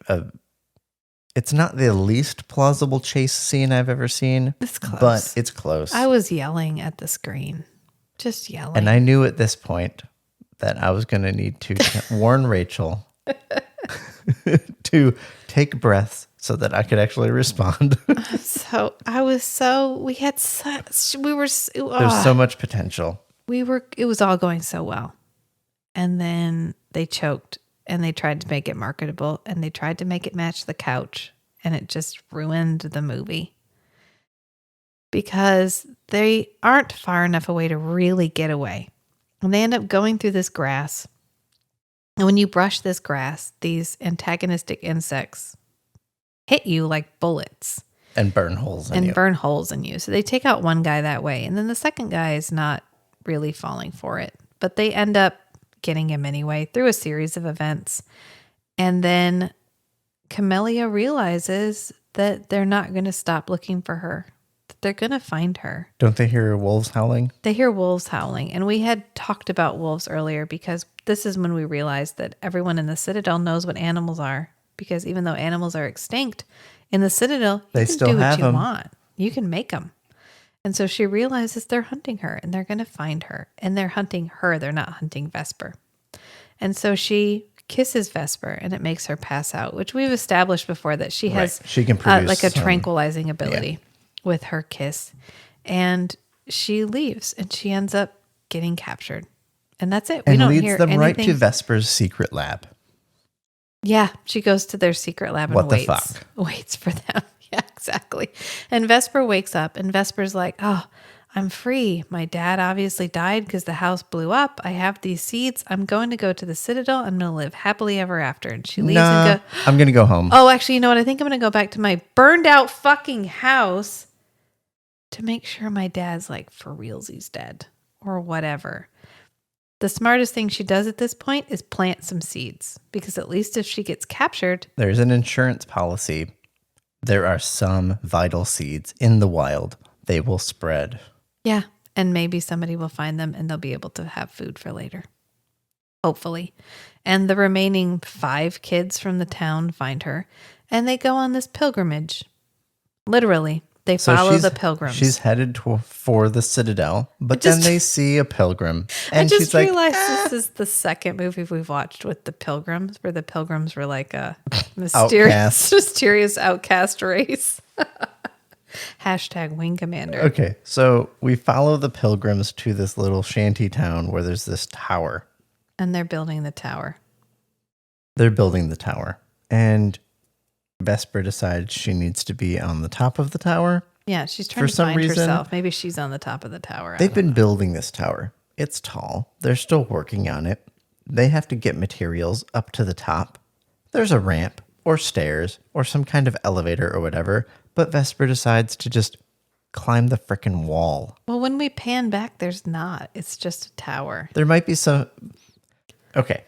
it's not the least plausible chase scene I've ever seen. It's close. But it's close. I was yelling at the screen. Just yelling. And I knew at this point that I was going to need to warn Rachel to take breaths, so that I could actually respond. So There's so much potential. it was all going so well. And then they choked and they tried to make it marketable and they tried to make it match the couch and it just ruined the movie. Because they aren't far enough away to really get away. And they end up going through this grass. And when you brush this grass, these antagonistic insects hit you like bullets. And burn holes in you. So they take out one guy that way. And then the second guy is not really falling for it. But they end up getting him anyway through a series of events. And then Camellia realizes that they're not going to stop looking for her. That they're going to find her. Don't they hear wolves howling? They hear wolves howling. And we had talked about wolves earlier because this is when we realized that everyone in the Citadel knows what animals are. Because even though animals are extinct, in the Citadel, you can do what you want. You can make them. And so she realizes they're hunting her and they're going to find her. And they're hunting her. They're not hunting Vesper. And so she kisses Vesper and it makes her pass out, which we've established before that she has She can produce like a tranquilizing ability with her kiss. And she leaves and she ends up getting captured. And that's it. And leads them right to Vesper's secret lab. Yeah, she goes to their secret lab and waits for them. Yeah, exactly. And Vesper wakes up and Vesper's like, oh, I'm free. My dad obviously died because the house blew up. I have these seeds. I'm going to go to the Citadel. I'm going to live happily ever after. And she leaves and goes, I'm going to go home. Oh, actually, you know what? I think I'm going to go back to my burned out fucking house to make sure my dad's like, for realsies dead or whatever. The smartest thing she does at this point is plant some seeds because at least if she gets captured. There's an insurance policy. There are some vital seeds in the wild. They will spread. Yeah. And maybe somebody will find them and they'll be able to have food for later. Hopefully. And the remaining 5 kids from the town find her and they go on this pilgrimage. Literally. They follow the pilgrims. She's headed for the Citadel, but then they see a pilgrim. And I just realized this is the second movie we've watched with the pilgrims, where the pilgrims were like a mysterious outcast race. Hashtag Wing Commander. Okay, so we follow the pilgrims to this little shanty town where there's this tower. And they're building the tower. And Vesper decides she needs to be on the top of the tower. Yeah, she's trying to find herself. Maybe she's on the top of the tower. They've been building this tower. It's tall. They're still working on it. They have to get materials up to the top. There's a ramp or stairs or some kind of elevator or whatever, but Vesper decides to just climb the frickin' wall. Well, when we pan back, there's not. It's just a tower. There might be some... Okay.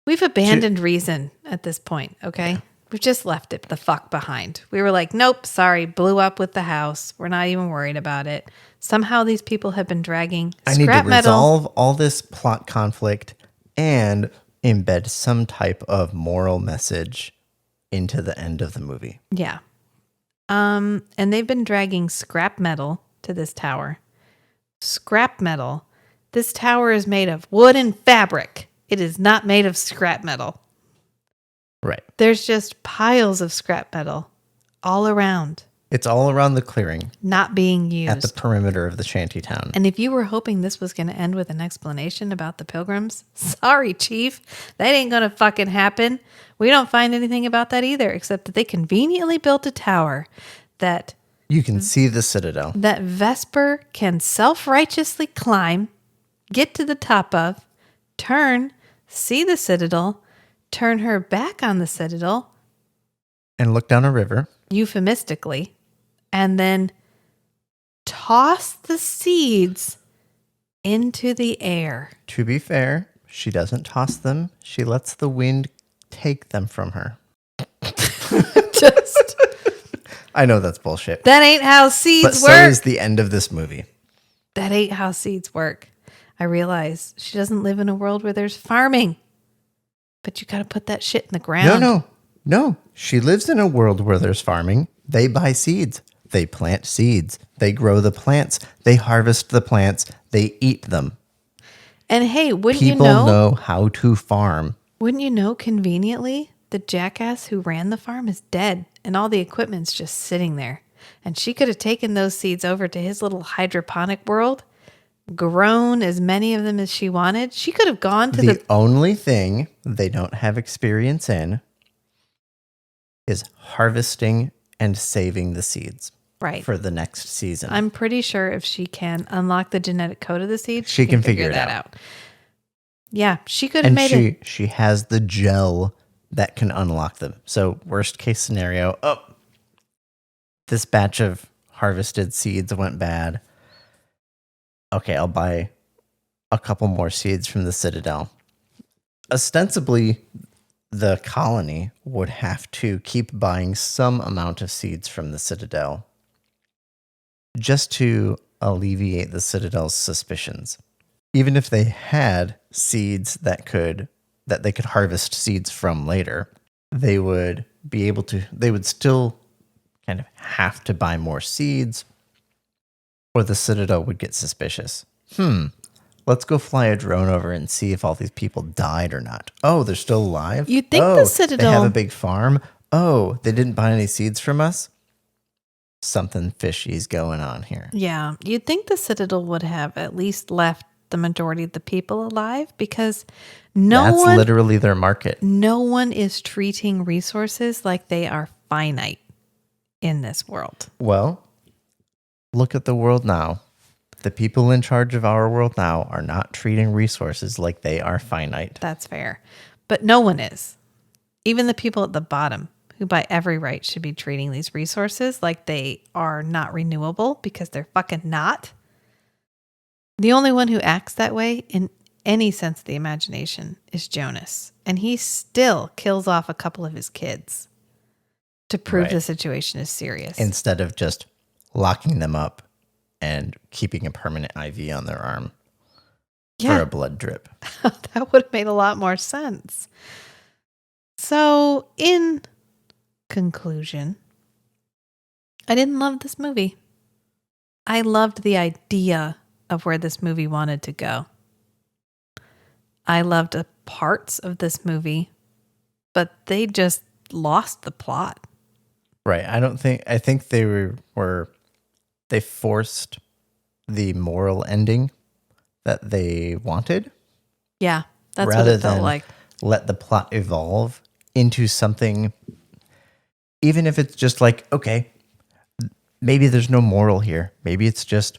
We've abandoned reason at this point, okay? Yeah. We've just left it the fuck behind. We were like, nope, sorry, blew up with the house. We're not even worried about it. Somehow these people have been dragging scrap metal. I need to resolve all this plot conflict and embed some type of moral message into the end of the movie. Yeah. And they've been dragging scrap metal to this tower. Scrap metal. This tower is made of wood and fabric. It is not made of scrap metal. Right. There's just piles of scrap metal all around. It's all around the clearing. Not being used. At the perimeter of the shanty town. And if you were hoping this was going to end with an explanation about the pilgrims, sorry, Chief. That ain't going to fucking happen. We don't find anything about that either, except that they conveniently built a tower that... You can see the Citadel. That Vesper can self-righteously climb, get to the top of, turn... see the Citadel, turn her back on the Citadel. And look down a river. Euphemistically. And then toss the seeds into the air. To be fair, she doesn't toss them. She lets the wind take them from her. I know that's bullshit. That ain't how seeds work. But so is the end of this movie. That ain't how seeds work. I realize she doesn't live in a world where there's farming. But you got to put that shit in the ground. No. She lives in a world where there's farming. They buy seeds. They plant seeds. They grow the plants. They harvest the plants. They eat them. And hey, wouldn't People know how to farm. Wouldn't you know, conveniently, The jackass who ran the farm is dead, and all the equipment's just sitting there. And she could have taken those seeds over to his little hydroponic world, grown as many of them as she wanted. She could have gone to The only thing they don't have experience in is harvesting and saving the seeds right for the next season. I'm pretty sure if she can unlock the genetic code of the seeds, She can figure it that out. Yeah, she could have And made it. she has the gel that can unlock them. So worst case scenario, this batch of harvested seeds went bad. Okay, I'll buy a couple more seeds from the Citadel. Ostensibly, the colony would have to keep buying some amount of seeds from the Citadel just to alleviate the Citadel's suspicions. Even if they had seeds that they could harvest seeds from later, they would still kind of have to buy more seeds, or the Citadel would get suspicious. Let's go fly a drone over and see if all these people died or not. Oh, they're still alive? You'd think the Citadel... They have a big farm? Oh, they didn't buy any seeds from us? Something fishy's going on here. Yeah, you'd think the Citadel would have at least left the majority of the people alive, because That's literally their market. No one is treating resources like they are finite in this world. Well, look at the world now. The people in charge of our world now are not treating resources like they are finite. That's fair. But no one is. Even the people at the bottom, who by every right should be treating these resources like they are not renewable, because they're fucking not. The only one who acts that way in any sense of the imagination is Jonas. And he still kills off a couple of his kids to prove the situation is serious. Instead of just locking them up and keeping a permanent IV on their arm for a blood drip. That would have made a lot more sense. So, in conclusion, I didn't love this movie. I loved the idea of where this movie wanted to go. I loved the parts of this movie, but they just lost the plot. Right. I think they forced the moral ending that they wanted. Yeah, that's rather what it felt than like. Let the plot evolve into something, even if it's just like, okay, maybe there's no moral here. Maybe it's just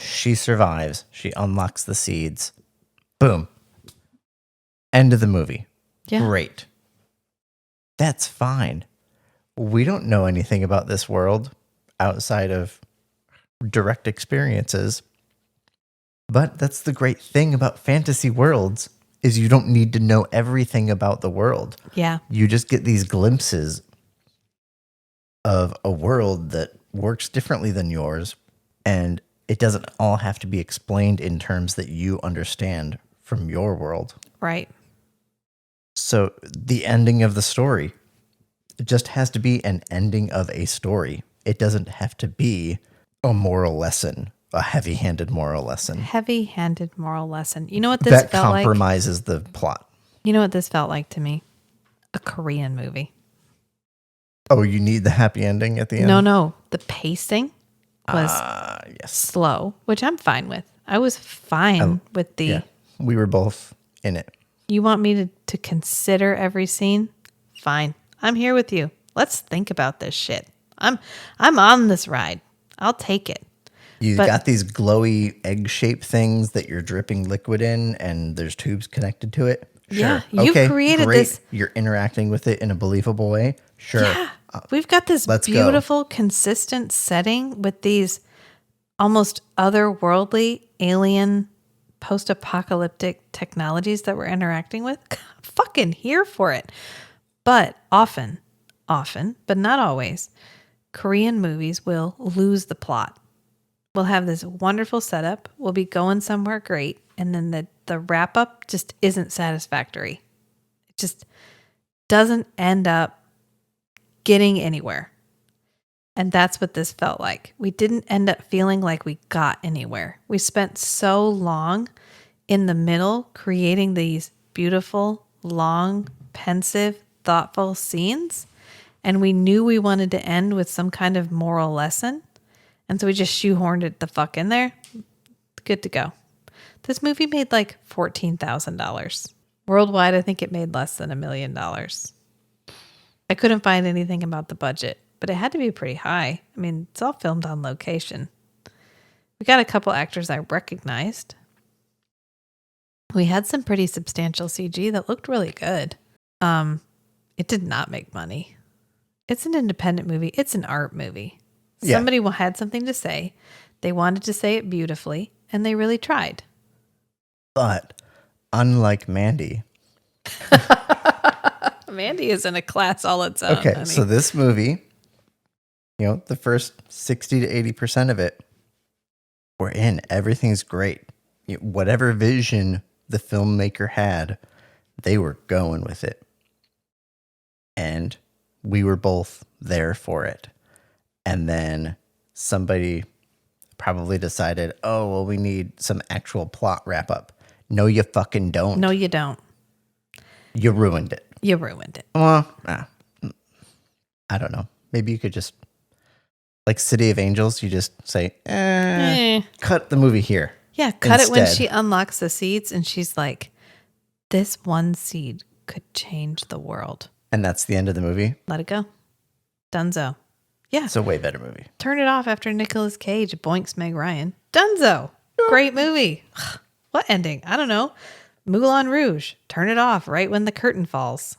she survives. She unlocks the seeds. Boom. End of the movie. Yeah. Great. That's fine. We don't know anything about this world outside of direct experiences. But that's the great thing about fantasy worlds, is you don't need to know everything about the world. Yeah. You just get these glimpses of a world that works differently than yours, and it doesn't all have to be explained in terms that you understand from your world. Right. So the ending of the story, it just has to be an ending of a story. It doesn't have to be a moral lesson, a heavy-handed moral lesson. Heavy-handed moral lesson. You know what this felt like? That compromises the plot. You know what this felt like to me? A Korean movie. Oh, you need the happy ending at the end? No. The pacing was slow, which I'm fine with. I was fine with the... Yeah, we were both in it. You want me to consider every scene? Fine. I'm here with you. Let's think about this shit. I'm on this ride. I'll take it. You got these glowy egg-shaped things that you're dripping liquid in, and there's tubes connected to it. Sure. Yeah, you created great. this. You're interacting with it in a believable way. Sure. Yeah, we've got this beautiful, consistent setting with these almost otherworldly, alien, post-apocalyptic technologies that we're interacting with. I'm fucking here for it. But often, but not always, Korean movies will lose the plot. We'll have this wonderful setup. We'll be going somewhere great. And then the wrap up just isn't satisfactory. It just doesn't end up getting anywhere. And that's what this felt like. We didn't end up feeling like we got anywhere. We spent so long in the middle creating these beautiful, long pensive, thoughtful scenes. And we knew we wanted to end with some kind of moral lesson. And so we just shoehorned it the fuck in there. Good to go. This movie made like $14,000. Worldwide, I think it made less than $1 million. I couldn't find anything about the budget, but it had to be pretty high. I mean, it's all filmed on location. We got a couple actors I recognized. We had some pretty substantial CG that looked really good. It did not make money. It's an independent movie. It's an art movie. Yeah. Somebody had something to say. They wanted to say it beautifully, and they really tried. But unlike Mandy. Mandy is in a class all its own. Okay, honey. so this movie, the first 60 to 80% of it, we're in. Everything's great. Whatever vision the filmmaker had, they were going with it. And we were both there for it. And then somebody probably decided, oh, well, we need some actual plot wrap up. No, you fucking don't. No, you don't. You ruined it. You ruined it. Well, I don't know. Maybe you could just, like City of Angels, you just say, cut the movie here. Yeah, cut it when Instead. she unlocks the seeds and she's like, this one seed could change the world. And that's the end of the movie. Let it go. Dunzo. Yeah. It's a way better movie. Turn it off after Nicolas Cage boinks Meg Ryan. Dunzo. Great movie. What ending? I don't know. Moulin Rouge. Turn it off right when the curtain falls.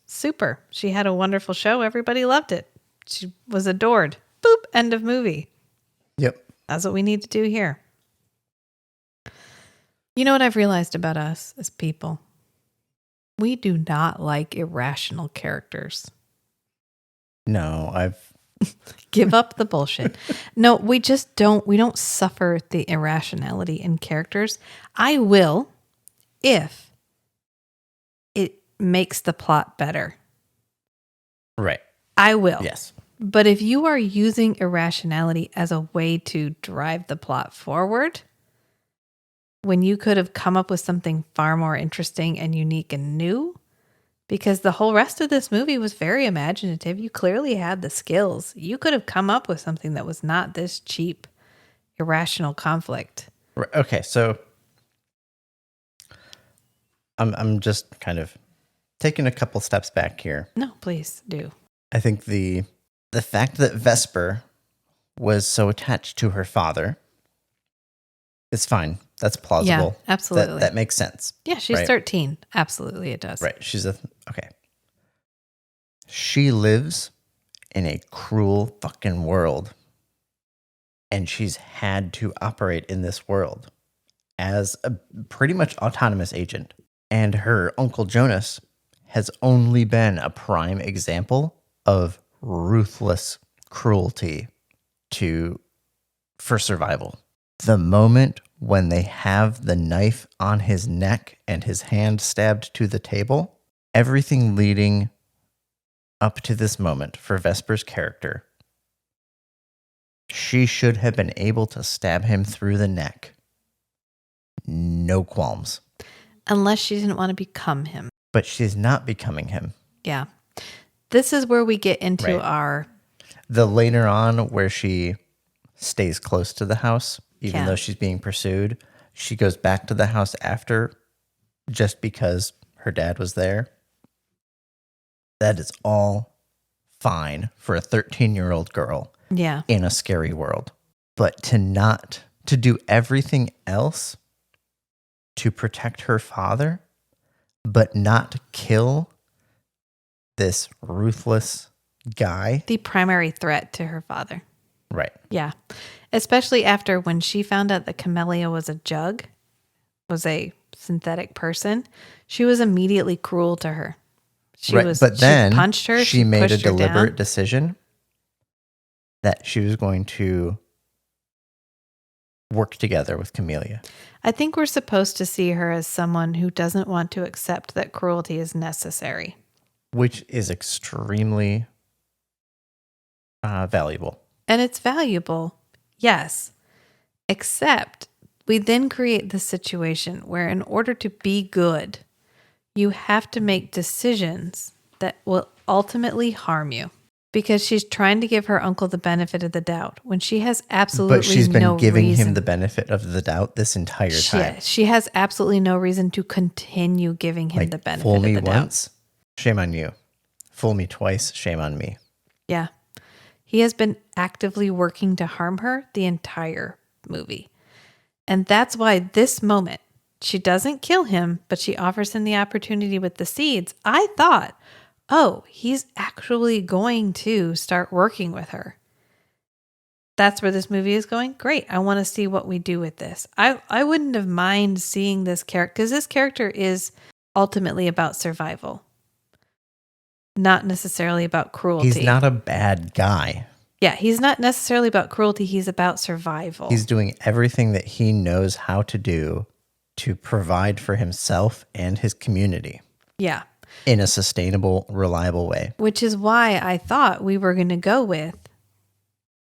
Super. She had a wonderful show. Everybody loved it. She was adored. Boop. End of movie. Yep. That's what we need to do here. You know what I've realized about us as people? We do not like irrational characters. No, Give up the bullshit. No, we just don't. We don't suffer the irrationality in characters. I will if it makes the plot better. Right. I will. Yes. But if you are using irrationality as a way to drive the plot forward, when you could have come up with something far more interesting and unique and new, because the whole rest of this movie was very imaginative. You clearly had the skills. You could have come up with something that was not this cheap, irrational conflict. Okay, so I'm just kind of taking a couple steps back here. No, please do. I think the fact that Vesper was so attached to her father is fine. That's plausible. Yeah, absolutely. That makes sense. Yeah, she's right? 13. Absolutely, it does. Right. Okay. She lives in a cruel fucking world. And she's had to operate in this world as a pretty much autonomous agent. And her Uncle Jonas has only been a prime example of ruthless cruelty for survival. The moment when they have the knife on his neck and his hand stabbed to the table, everything leading up to this moment for Vesper's character, she should have been able to stab him through the neck. No qualms. Unless she didn't want to become him. But she's not becoming him. Yeah. This is where we get into the later on where she stays close to the house, even though she's being pursued. She goes back to the house after just because her dad was there. That is all fine for a 13-year-old girl in a scary world. But to do everything else to protect her father, but not kill this ruthless guy. The primary threat to her father. Right. Yeah. Especially after when she found out that Camellia was a synthetic person, she was immediately cruel to her. She punched her. She made a deliberate decision that she was going to work together with Camellia. I think we're supposed to see her as someone who doesn't want to accept that cruelty is necessary. Which is extremely valuable. And it's valuable, yes. Except we then create this situation where in order to be good, You have to make decisions that will ultimately harm you. Because she's trying to give her uncle the benefit of the doubt when she has absolutely But she's been no giving reason. him the benefit of the doubt this entire time. She has absolutely no reason to continue giving him the benefit fool of me the doubt. once, shame on you. Fool me twice, shame on me. Yeah. He has been actively working to harm her the entire movie. And that's why this moment, she doesn't kill him, but she offers him the opportunity with the seeds. I thought, oh, he's actually going to start working with her. That's where this movie is going. Great. I want to see what we do with this. I wouldn't have mind seeing this character, because this character is ultimately about survival, not necessarily about cruelty. He's not a bad guy. Yeah, he's not necessarily about cruelty. He's about survival. He's doing everything that he knows how to do to provide for himself and his community. Yeah. In a sustainable, reliable way. Which is why I thought we were going to go with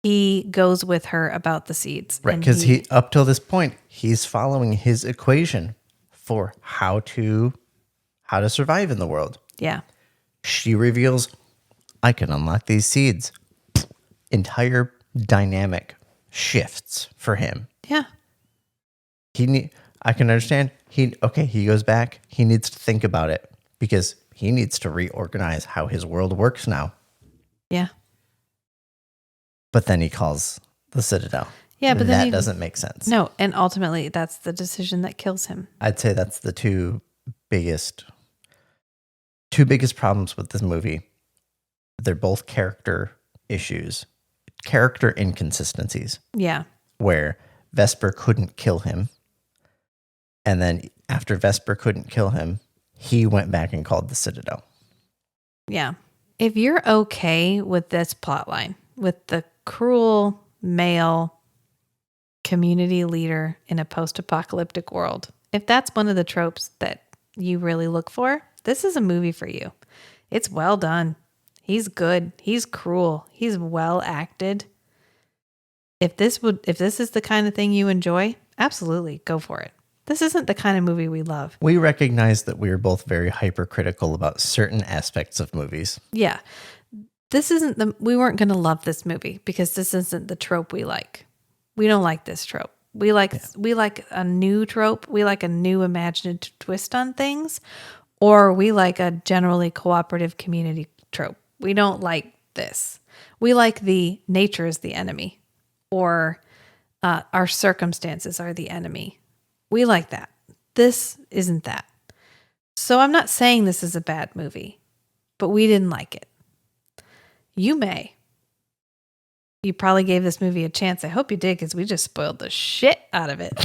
he goes with her about the seeds. Right, because he up till this point, he's following his equation for how to survive in the world. Yeah. She reveals, I can unlock these seeds. Entire dynamic shifts for him. Yeah. I can understand. He goes back. He needs to think about it because he needs to reorganize how his world works now. Yeah. But then he calls the Citadel. Yeah, but then that doesn't make sense. No, and ultimately that's the decision that kills him. I'd say that's the two biggest problems with this movie. They're both character issues, character inconsistencies. Yeah. Where Vesper couldn't kill him. And then after Vesper couldn't kill him, he went back and called the Citadel. Yeah. If you're okay with this plotline, with the cruel male community leader in a post-apocalyptic world, if that's one of the tropes that you really look for, this is a movie for you. It's well done. He's good. He's cruel. He's well acted. If this is the kind of thing you enjoy, absolutely go for it. This isn't the kind of movie we love. We recognize that we are both very hypercritical about certain aspects of movies. Yeah. We weren't going to love this movie because this isn't the trope we like. We don't like this trope. We like a new trope. We like a new imaginative twist on things, or we like a generally cooperative community trope. We don't like this. We like the nature is the enemy, or our circumstances are the enemy. We like that. This isn't that. So I'm not saying this is a bad movie, but we didn't like it. You may. You probably gave this movie a chance. I hope you did, because we just spoiled the shit out of it.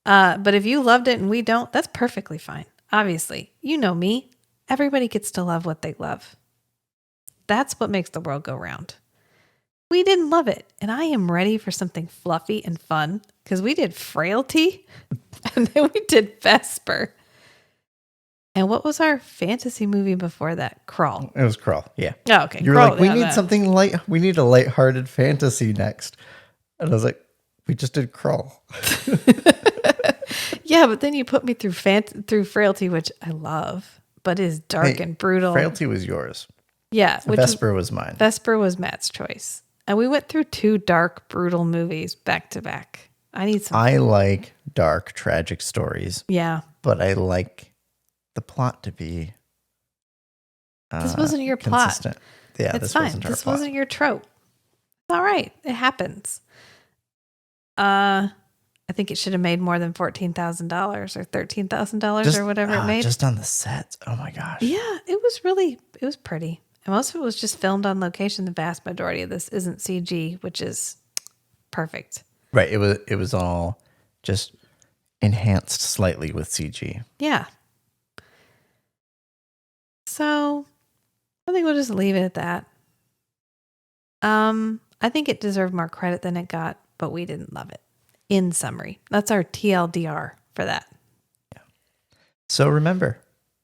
But if you loved it and we don't, that's perfectly fine. Obviously, you know me. Everybody gets to love what they love. That's what makes the world go round. We didn't love it, and I am ready for something fluffy and fun, because we did Frailty, and then we did Vesper. And what was our fantasy movie before that? Crawl. It was Crawl, yeah. Oh, okay. You were Crawl, like, we yeah, need something light. We need a lighthearted fantasy next. And I was like, we just did Crawl. Yeah, but then you put me through Frailty, which I love, but is dark and brutal. Frailty was yours. Yeah. Vesper was mine. Vesper was Matt's choice. And we went through two dark, brutal movies back to back. I like dark, tragic stories. Yeah. But I like the plot to be this wasn't your consistent. plot. Yeah, it's fine. This wasn't your trope. It's all right. It happens. I think it should have made more than $14,000 or $13,000 or whatever it made. Just on the sets. Oh my gosh. Yeah, it was pretty. And most of it was just filmed on location. The vast majority of this isn't CG, which is perfect. Right. It was all just enhanced slightly with CG. Yeah. So I think we'll just leave it at that. I think it deserved more credit than it got, but we didn't love it. In summary, that's our TLDR for that. Yeah. So remember.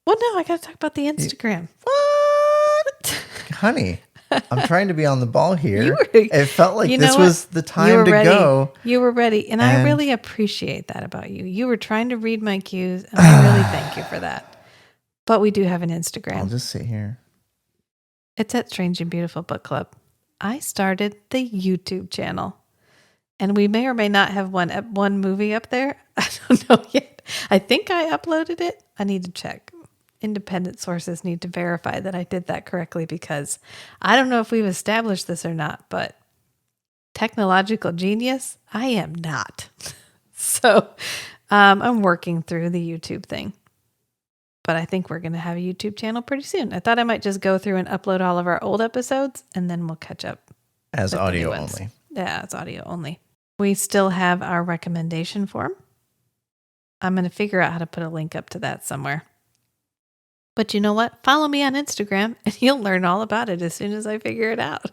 Well, no, I got to talk about the Instagram. What? Honey, I'm trying to be on the ball here. It felt like this was the time to go. You were ready. And I really appreciate that about you. You were trying to read my cues, and I really thank you for that. But we do have an I'll Instagram. just sit here. It's at Strange and Beautiful Book Club. I started the YouTube channel. And we may or may not have one movie up there. I don't know yet. I think I uploaded it. I need to check. Independent sources need to verify that I did that correctly, because I don't know if we've established this or not, but technological genius, I am not. So I'm working through the YouTube thing. But I think we're going to have a YouTube channel pretty soon. I thought I might just go through and upload all of our old episodes, and then we'll catch up. As with the new audio ones. only. Yeah, it's audio only. We still have our recommendation form. I'm going to figure out how to put a link up to that somewhere. But you know what? Follow me on Instagram and you'll learn all about it as soon as I figure it out.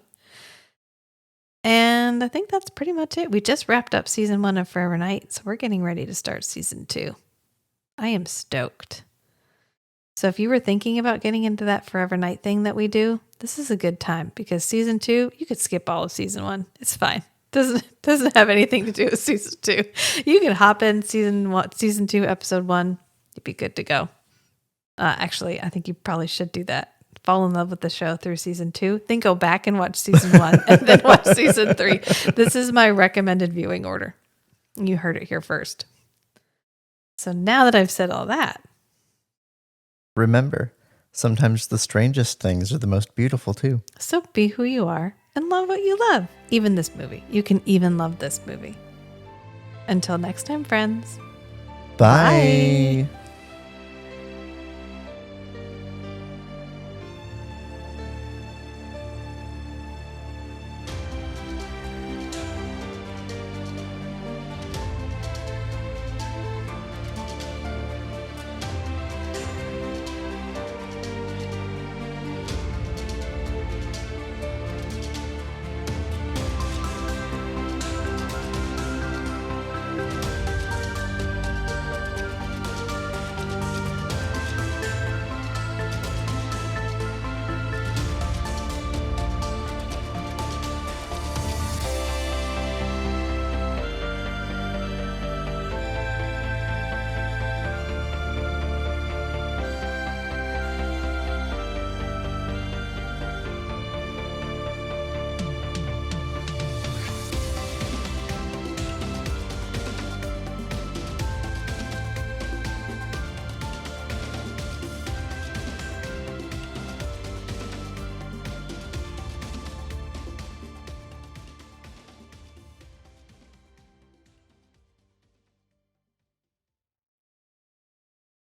And I think that's pretty much it. We just wrapped up season 1 of Forever Night, so we're getting ready to start season 2. I am stoked. So if you were thinking about getting into that Forever Night thing that we do, this is a good time, because season 2, you could skip all of season 1. It's fine. Doesn't have anything to do with season 2. You can hop in season 2, episode 1. You'd be good to go. Actually, I think you probably should do that. Fall in love with the show through season 2. Then go back and watch season 1 and then watch season 3. This is my recommended viewing order. You heard it here first. So now that I've said all that, Remember, sometimes the strangest things are the most beautiful too. so be who you are and love what you love. Even this movie. You can even love this movie. Until next time, friends. Bye. Bye.